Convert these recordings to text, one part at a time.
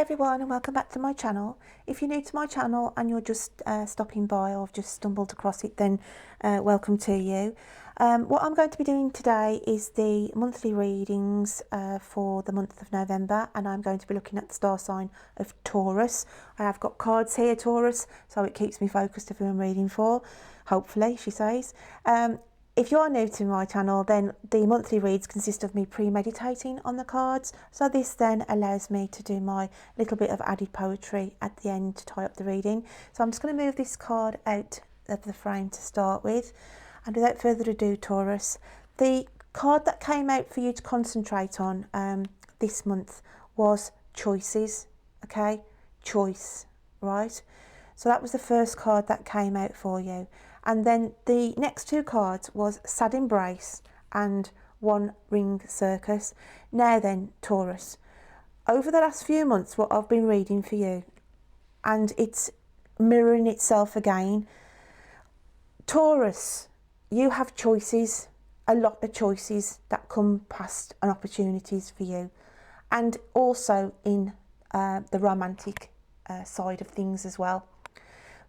everyone, and welcome back to my channel. If you're new to my channel and you're just stopping by or have just stumbled across it, then welcome to you. What I'm going to be doing today is the monthly readings for the month of November, and I'm going to be looking at the star sign of Taurus. I have got cards here, Taurus, so it keeps me focused of who I'm reading for, hopefully, she says. If you are new to my channel, then the monthly reads consist of me premeditating on the cards. So this then allows me to do my little bit of added poetry at the end to tie up the reading. So I'm just going to move this card out of the frame to start with. And without further ado, Taurus, the card that came out for you to concentrate on this month was choices, okay? Choice, right? So that was the first card that came out for you. And then the next two cards was Sad Embrace and One Ring Circus. Now then, Taurus, over the last few months, what I've been reading for you, and it's mirroring itself again. Taurus, you have choices, a lot of choices that come past and opportunities for you. And also in the romantic side of things as well.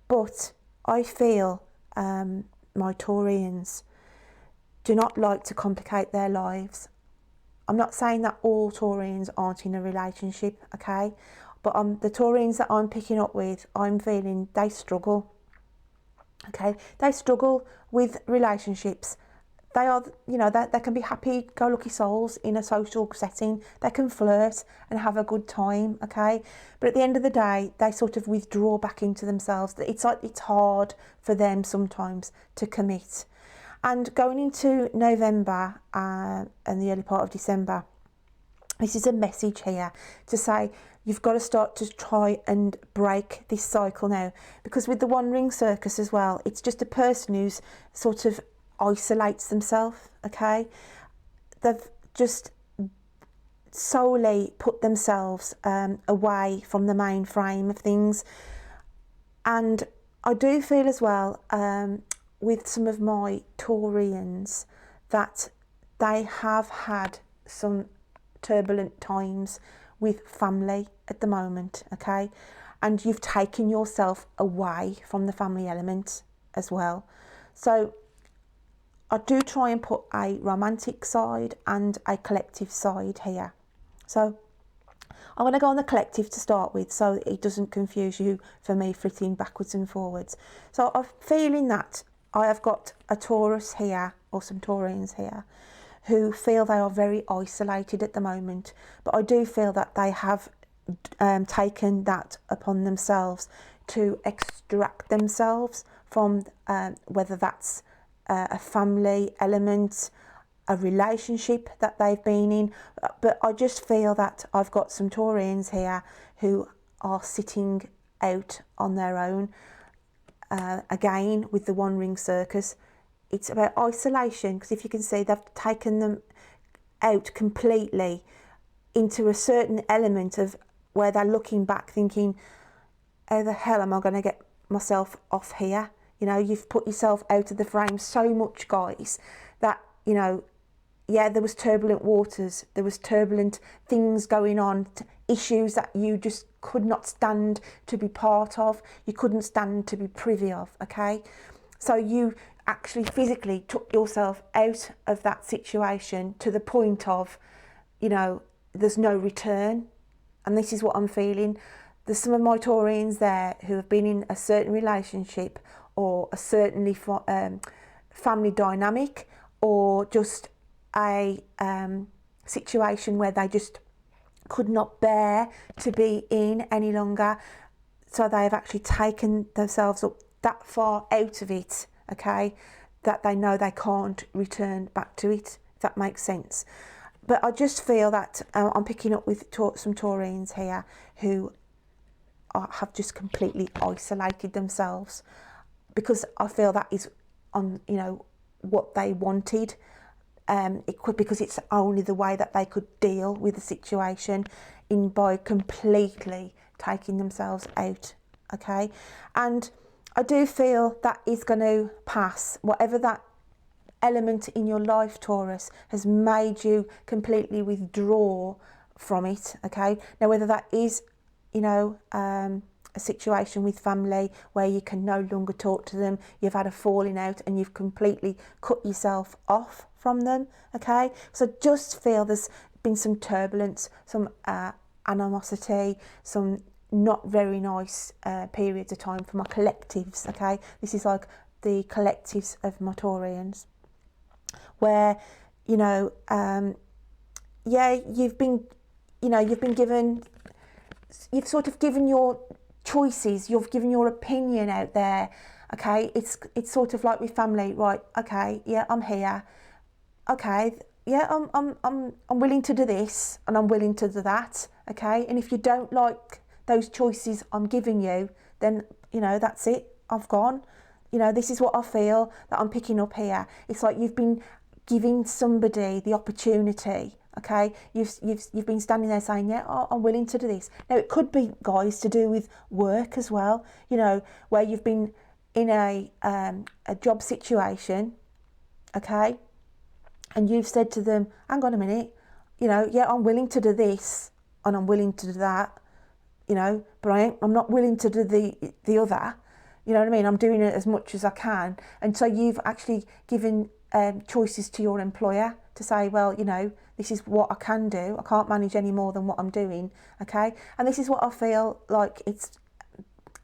But I feel my Taurians do not like to complicate their lives. I'm not saying that all Taurians aren't in a relationship, okay? But the Taurians that I'm picking up with, I'm feeling they struggle, okay? They struggle with relationships. They are, you know, they can be happy-go-lucky souls in a social setting. They can flirt and have a good time, okay? But at the end of the day, they sort of withdraw back into themselves. It's like it's hard for them sometimes to commit. And going into November and the early part of December, this is a message here to say you've got to start to try and break this cycle now. Because with the One Ring Circus as well, it's just a person who's sort of isolates themselves, okay? They've just solely put themselves away from the main frame of things. And I do feel as well with some of my Taurians that they have had some turbulent times with family at the moment, okay? And you've taken yourself away from the family element as well. So I do try and put a romantic side and a collective side here. So I'm going to go on the collective to start with so it doesn't confuse you for me flitting backwards and forwards. So I'm feeling that I have got a Taurus here, or some Taurians here, who feel they are very isolated at the moment. But I do feel that they have taken that upon themselves to extract themselves from whether that's a family element, a relationship that they've been in. But I just feel that I've got some Taurians here who are sitting out on their own. Again, with the One Ring Circus, it's about isolation, because if you can see, they've taken them out completely into a certain element of where they're looking back thinking, how the hell am I going to get myself off here? You know, you've put yourself out of the frame so much, guys, that, you know, yeah, there was turbulent waters, there was turbulent things going on, issues that you just could not stand to be part of, you couldn't stand to be privy of, okay? So you actually physically took yourself out of that situation to the point of, you know, there's no return. And this is what I'm feeling. There's some of my Taurians there who have been in a certain relationship or a certainly family dynamic, or just a situation where they just could not bear to be in any longer. So they have actually taken themselves up that far out of it, okay, that they know they can't return back to it, if that makes sense. But I just feel that I'm picking up with some Taurians here who have just completely isolated themselves, because I feel that is on, you know, what they wanted. It could, because it's only the way that they could deal with the situation in by completely taking themselves out, okay? And I do feel that is going to pass. Whatever that element in your life, Taurus, has made you completely withdraw from it, okay? Now, whether that is you know, a situation with family where you can no longer talk to them, you've had a falling out and you've completely cut yourself off from them, okay? So just feel there's been some turbulence, some animosity, some not very nice periods of time for my collectives, okay? This is like the collectives of my Taurians, where, you know, yeah, you've been given, you've sort of given your choices, you've given your opinion out there, okay? It's sort of like with family, right? Okay, yeah, I'm here. Okay, yeah, I'm willing to do this and I'm willing to do that, okay? And if you don't like those choices I'm giving you, then, you know, that's it, I've gone. You know, this is what I feel that I'm picking up here. It's like you've been giving somebody the opportunity, okay? You've been standing there saying, yeah, I'm willing to do this. Now, it could be, guys, to do with work as well, you know, where you've been in a job situation, okay? And you've said to them, hang on a minute, you know, yeah, I'm willing to do this and I'm willing to do that, you know, but I'm not willing to do the other. You know what I mean? I'm doing it as much as I can. And so you've actually given choices to your employer to say, well, you know, this is what I can do. I can't manage any more than what I'm doing, okay? And this is what I feel like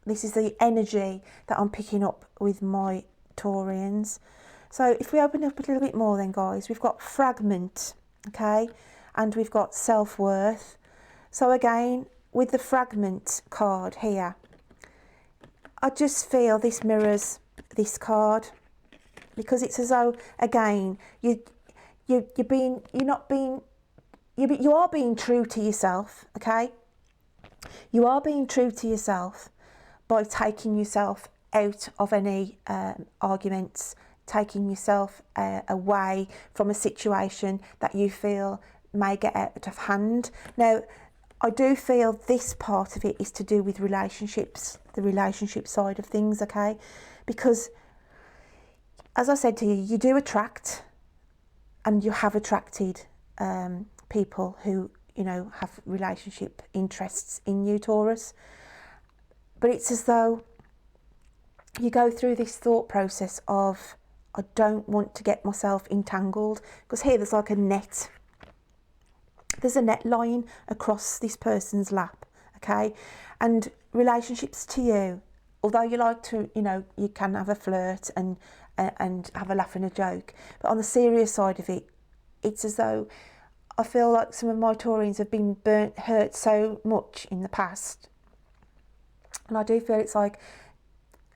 this is the energy that I'm picking up with my Taurians. So if we open up a little bit more then, guys, we've got fragment, okay? And we've got self-worth. So again, with the fragment card here, I just feel this mirrors this card, because it's as though, again, you are being true to yourself, okay? You are being true to yourself by taking yourself out of any arguments, taking yourself away from a situation that you feel may get out of hand. Now, I do feel this part of it is to do with relationships, the relationship side of things, okay? Because, as I said to you, you do attract, and you have attracted people who, you know, have relationship interests in you, Taurus. But it's as though you go through this thought process of, I don't want to get myself entangled, because here there's like a net. There's a net lying across this person's lap, okay? And relationships to you, although you like to, you know, you can have a flirt and have a laugh and a joke, but on the serious side of it, it's as though I feel like some of my Taurians have been hurt so much in the past, and I do feel it's like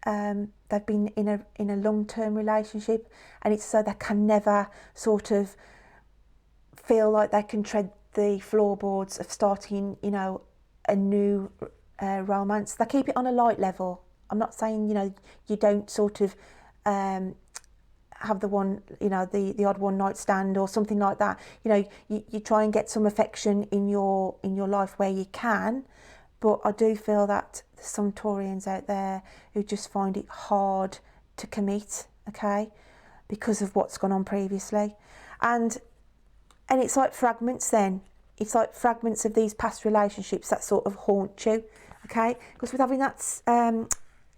they've been in a long-term relationship, and it's so they can never sort of feel like they can tread the floorboards of starting, you know, a new romance. They keep it on a light level. I'm not saying, you know, you don't sort of have the one, you know, the odd one night stand or something like that. You know, you try and get some affection in your life where you can, but I do feel that there's some Taurians out there who just find it hard to commit, okay, because of what's gone on previously. And it's like fragments then. It's like fragments of these past relationships that sort of haunt you, okay? Because with having that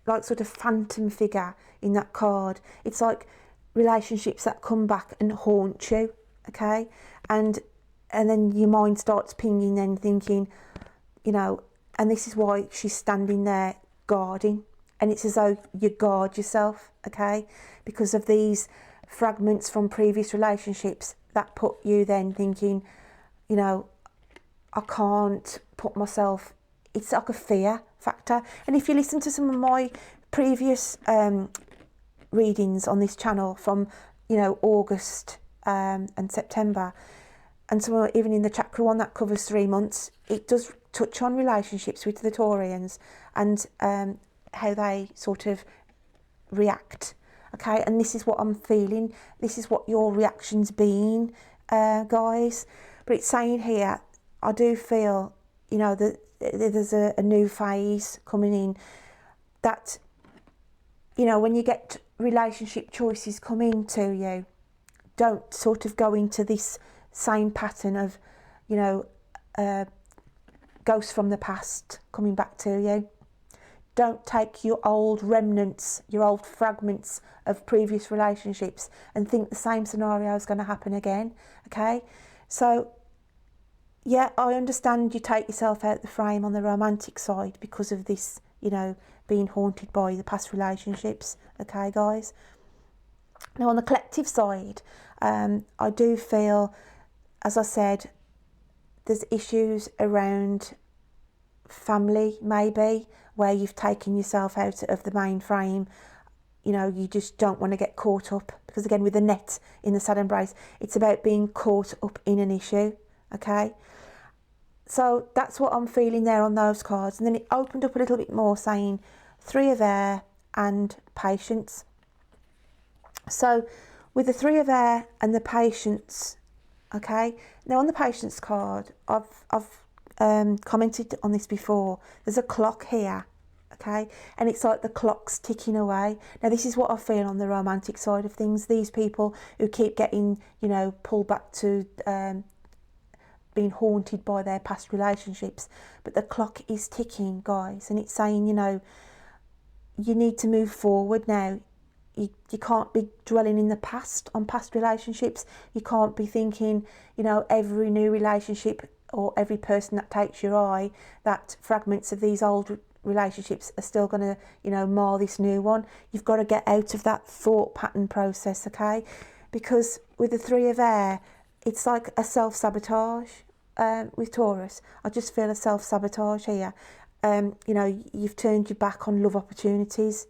like sort of phantom figure in that card, it's like relationships that come back and haunt you, okay? And then your mind starts pinging and thinking, you know, and this is why she's standing there guarding. And it's as though you guard yourself, okay? Because of these fragments from previous relationships that put you then thinking, you know, I can't put myself, it's like a fear factor. And if you listen to some of my previous readings on this channel from, you know, August and September, and some even in the chakra one that covers 3 months, it does touch on relationships with the Taurians and how they sort of react. Okay, and this is what I'm feeling. This is what your reaction's been, guys. But it's saying here, I do feel, you know, that there's a new phase coming in. That, you know, when you get relationship choices coming to you, don't sort of go into this same pattern of, you know, ghosts from the past coming back to you. Don't take your old remnants, your old fragments of previous relationships and think the same scenario is going to happen again, okay? So, yeah, I understand you take yourself out the frame on the romantic side because of this, you know, being haunted by the past relationships, okay, guys? Now, on the collective side, I do feel, as I said, there's issues around family, maybe, where you've taken yourself out of the main frame. You know, you just don't want to get caught up, because again, with the net in the sad embrace, it's about being caught up in an issue, okay? So that's what I'm feeling there on those cards. And then it opened up a little bit more, saying 3 of air and patience. So with the 3 of air and the patience, okay, now on the patience card, I've commented on this before. There's a clock here, okay, and it's like the clock's ticking away. Now this is what I feel on the romantic side of things. These people who keep getting, you know, pulled back to being haunted by their past relationships, but the clock is ticking, guys, and it's saying, you know, you need to move forward now. You can't be dwelling in the past on past relationships. You can't be thinking, you know, every new relationship or every person that takes your eye, that fragments of these old relationships are still going to, you know, mar this new one. You've got to get out of that thought pattern process, okay? Because with the 3 of air, it's like a self-sabotage with Taurus. I just feel a self-sabotage here. You know, you've turned your back on love opportunities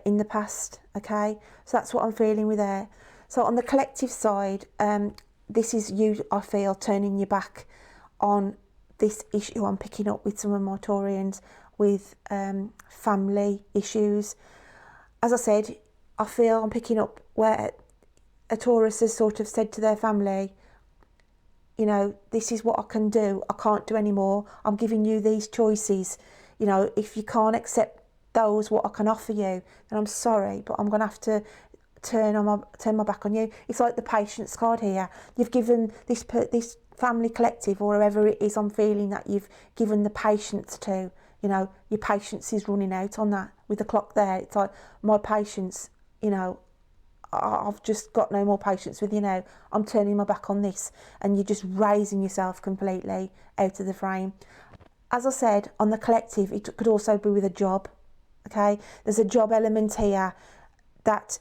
in the past, okay? So that's what I'm feeling with air. So on the collective side, this is you, I feel, turning your back on this issue I'm picking up with some of my Taurians with family issues. As I said, I feel I'm picking up where a Taurus has sort of said to their family, you know, this is what I can do. I can't do any more. I'm giving you these choices. You know, if you can't accept those, what I can offer you, then I'm sorry, but I'm going to have to turn my back on you. It's like the patience card here. You've given this family collective, or whoever it is I'm feeling that you've given the patience to, you know, your patience is running out on that. With the clock there, it's like, my patience, you know, I've just got no more patience with you now. I'm turning my back on this. And you're just raising yourself completely out of the frame. As I said, on the collective, it could also be with a job, okay? There's a job element here that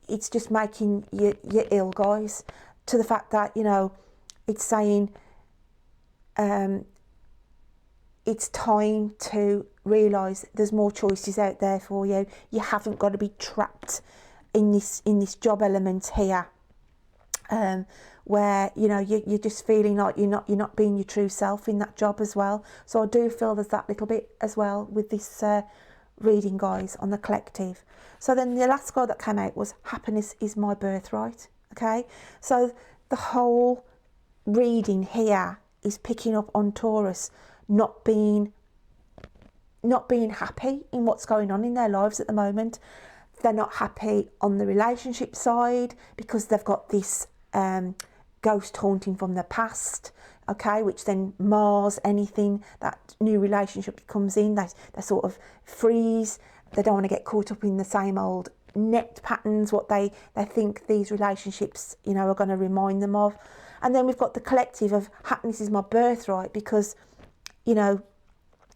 it's just making you ill, guys, to the fact that, you know, it's saying it's time to realise there's more choices out there for you. You haven't got to be trapped in this job element here, where, you know, you're just feeling like you're not being your true self in that job as well. So I do feel there's that little bit as well with this reading, guys, on the collective. So then the last card that came out was happiness is my birthright, okay? So the whole reading here is picking up on Taurus not being happy in what's going on in their lives at the moment. They're not happy on the relationship side because they've got this ghost haunting from the past, okay, which then mars anything that new relationship comes in. They sort of freeze. They don't want to get caught up in the same old net patterns, what they think these relationships, you know, are going to remind them of. And then we've got the collective of happiness is my birthright, because, you know,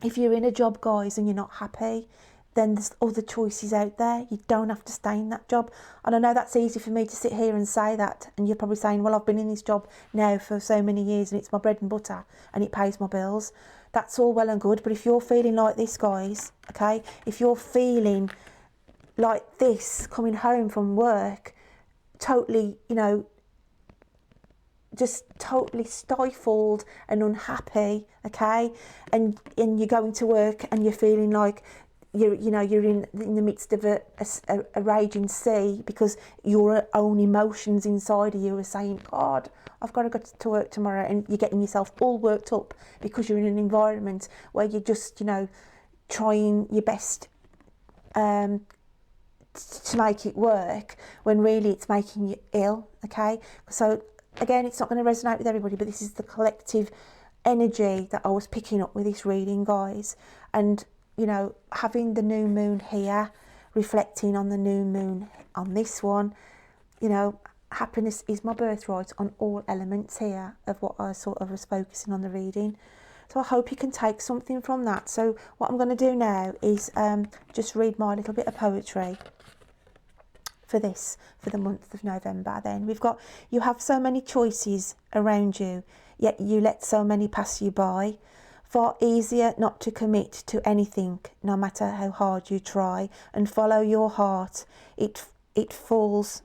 if you're in a job, guys, and you're not happy, then there's other choices out there. You don't have to stay in that job. And I know that's easy for me to sit here and say that, and you're probably saying, well, I've been in this job now for so many years and it's my bread and butter and it pays my bills. That's all well and good, but if you're feeling like this, guys, okay, if you're feeling like this coming home from work, totally, you know, just totally stifled and unhappy, okay, and you're going to work and you're feeling like you're in the midst of a raging sea, because your own emotions inside of you are saying, God, I've got to go to work tomorrow, and you're getting yourself all worked up because you're in an environment where you're just, you know, trying your best to make it work, when really it's making you ill, okay? So again, it's not going to resonate with everybody, but this is the collective energy that I was picking up with this reading, guys. And, you know, having the new moon here, reflecting on the new moon on this one, you know, happiness is my birthright on all elements here of what I sort of was focusing on the reading. So I hope you can take something from that. So what I'm going to do now is just read my little bit of poetry for this, for the month of November. Then we've got, you have so many choices around you, yet you let so many pass you by. Far easier not to commit to anything, no matter how hard you try, and follow your heart. It fails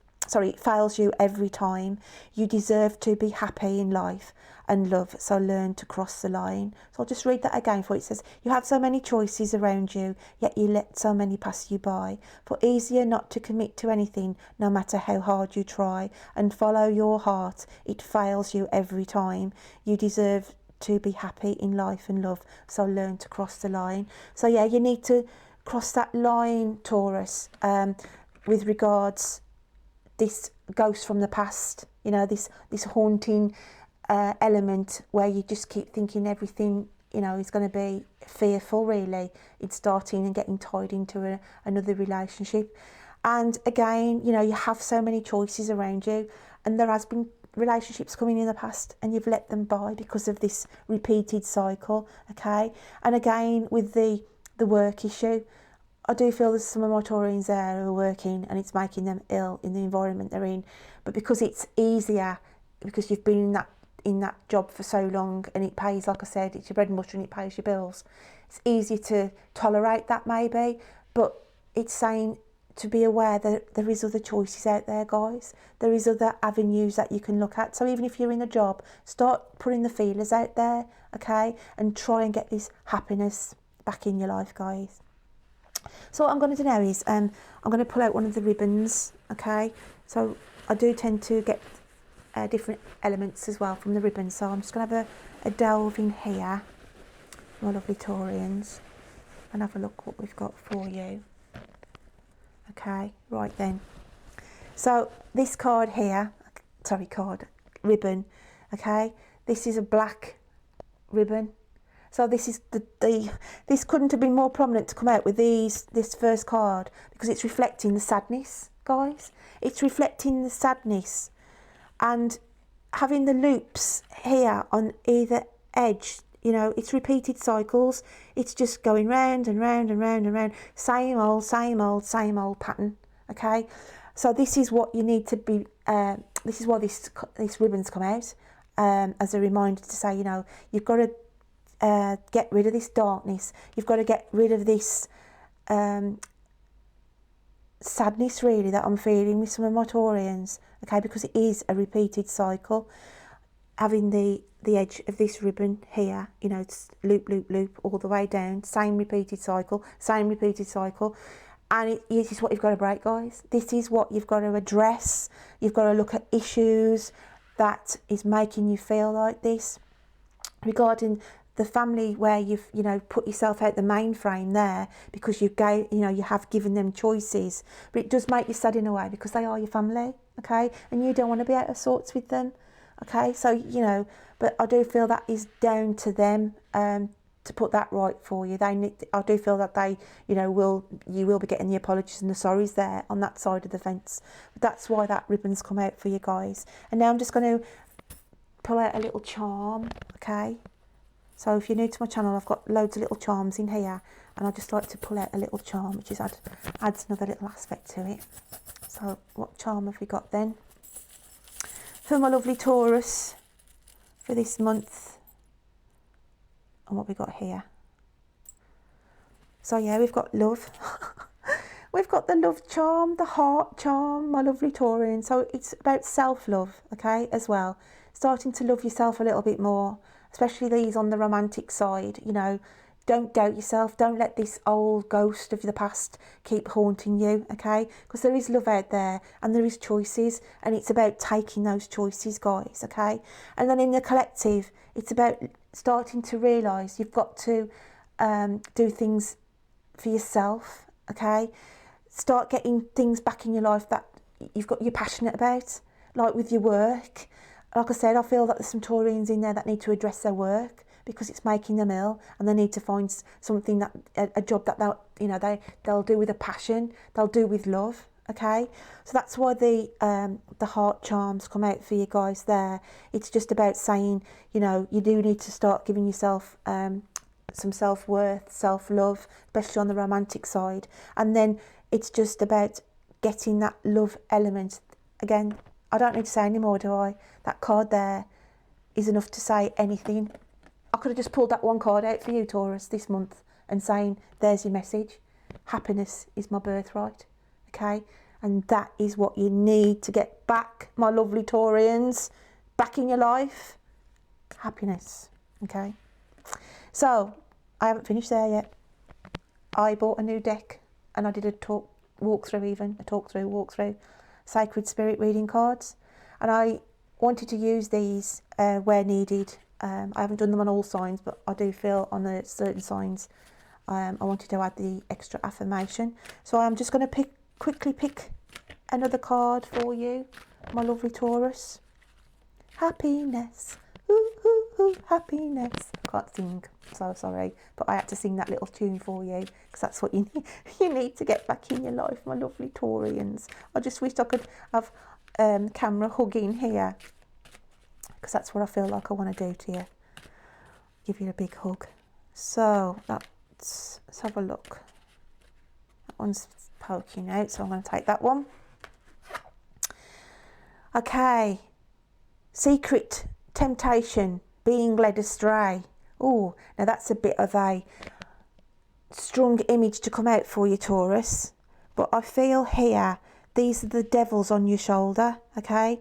you every time. You deserve to be happy in life and love, so learn to cross the line. So I'll just read that again for you. It says, you have so many choices around you, yet you let so many pass you by. For easier not to commit to anything, no matter how hard you try, and follow your heart. It fails you every time. You deserve to be happy in life and love, so learn to cross the line. So yeah, you need to cross that line, Taurus, with regards this ghost from the past, you know, this haunting element where you just keep thinking everything, you know, is going to be fearful. Really, it's starting and getting tied into another relationship. And again, you know, you have so many choices around you, and there has been relationships coming in the past and you've let them by because of this repeated cycle. Okay, and again with the work issue, I do feel there's some of my Taurians there who are working and it's making them ill in the environment they're in. But because it's easier, because you've been in that job for so long and it pays, like I said, it's your bread and butter and it pays your bills, it's easier to tolerate that maybe. But it's saying to be aware that there is other choices out there, guys. There is other avenues that you can look at. So even if you're in a job, start putting the feelers out there, okay? And try and get this happiness back in your life, guys. So what I'm going to do now is I'm going to pull out one of the ribbons, okay? So I do tend to get different elements as well from the ribbon. So I'm just going to have a delve in here, my lovely Taurians, and have a look what we've got for you. Okay, right then. So this card here, ribbon, okay? This is a black ribbon. So this is this couldn't have been more prominent to come out with this first card, because it's reflecting the sadness, guys. It's reflecting the sadness, and having the loops here on either edge, you know, it's repeated cycles. It's just going round and round and round and round, same old pattern. Okay, so this is what you need to be. This is why this ribbon's come out as a reminder to say, you know, you've got to get rid of this darkness. You've got to get rid of this sadness, really, that I'm feeling with some of my Taurians, okay, because it is a repeated cycle. Having the edge of this ribbon here, you know, it's loop, loop, loop all the way down, same repeated cycle, and it is what you've got to break, guys. This is what you've got to address. You've got to look at issues that is making you feel like this, regarding the family where you've, you know, put yourself out the mainframe there because you have given them choices, but it does make you sad in a way because they are your family, okay, and you don't want to be out of sorts with them, okay. So, you know, but I do feel that is down to them to put that right for you. I do feel that they, you know, you will be getting the apologies and the sorries there on that side of the fence. But that's why that ribbon's come out for you guys. And now I'm just going to pull out a little charm, okay. So if you're new to my channel, I've got loads of little charms in here, and I just like to pull out a little charm, which is adds another little aspect to it. So what charm have we got then? For my lovely Taurus for this month, and what we got here. So yeah, we've got love. We've got the love charm, the heart charm, my lovely Taurian. So it's about self-love, okay, as well. Starting to love yourself a little bit more, especially these on the romantic side. You know, don't doubt yourself. Don't let this old ghost of the past keep haunting you, okay? Because there is love out there and there is choices, and it's about taking those choices, guys, okay? And then in the collective, it's about starting to realise you've got to do things for yourself, okay? Start getting things back in your life that you're passionate about, like with your work. Like I said, I feel that there's some Taurians in there that need to address their work. because it's making them ill, and they need to find something that a job that they'll do with a passion, they'll do with love. Okay, so that's why the heart charms come out for you guys there. It's just about saying, you know, you do need to start giving yourself some self-worth, self-love, especially on the romantic side. And then it's just about getting that love element. Again, I don't need to say any more, do I? That card there is enough to say anything. I could have just pulled that one card out for you, Taurus, this month, and saying, there's your message. Happiness is my birthright. Okay, and that is what you need to get back, my lovely Taurians, back in your life. Happiness. Okay, so I haven't finished there yet. I bought a new deck, and I did a walkthrough, Sacred Spirit reading cards, and I wanted to use these where needed. I haven't done them on all signs, but I do feel on the certain signs I wanted to add the extra affirmation. So I'm just going to quickly pick another card for you, my lovely Taurus. Happiness, ooh, ooh, ooh, happiness. I can't sing, so sorry, but I had to sing that little tune for you, because that's what you need to get back in your life, my lovely Taurians. I just wish I could have camera hugging here, because that's what I feel like I want to do to you. Give you a big hug. So let's have a look. That one's poking out, so I'm going to take that one. Okay, secret temptation, being led astray. Oh, now that's a bit of a strong image to come out for you, Taurus, but I feel here these are the devils on your shoulder. Okay,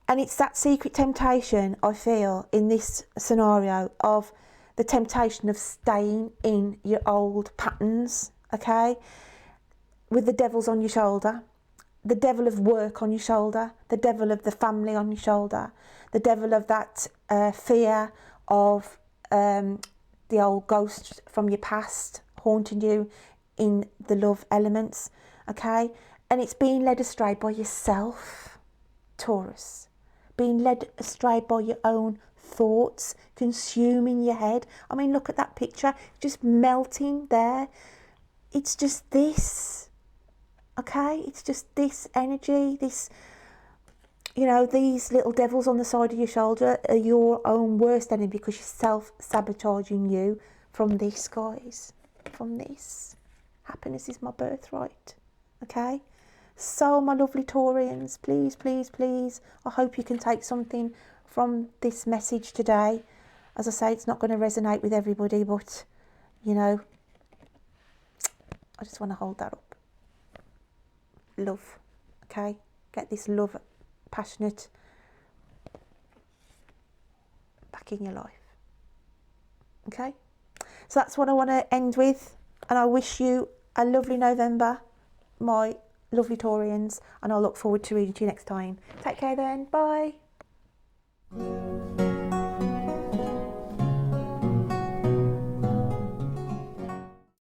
and it's that secret temptation I feel in this scenario of the temptation of staying in your old patterns. Okay, with the devils on your shoulder, the devil of work on your shoulder, the devil of the family on your shoulder, the devil of that fear of the old ghost from your past haunting you in the love elements. Okay, and it's being led astray by yourself, Taurus, being led astray by your own thoughts, consuming your head. I mean, look at that picture, just melting there. It's just this. Okay, it's just this energy, this, you know, these little devils on the side of your shoulder are your own worst enemy, because you're self-sabotaging you from this, guys, from this. Happiness is my birthright. Okay, so my lovely Taurians, please, please, please, I hope you can take something from this message today. As I say, it's not going to resonate with everybody, but, you know, I just want to hold that up. Love. Okay, get this love, passionate, back in your life. Okay, so that's what I want to end with, and I wish you a lovely November, my lovely Taurians, and I look forward to reading to you next time. Take care then, bye.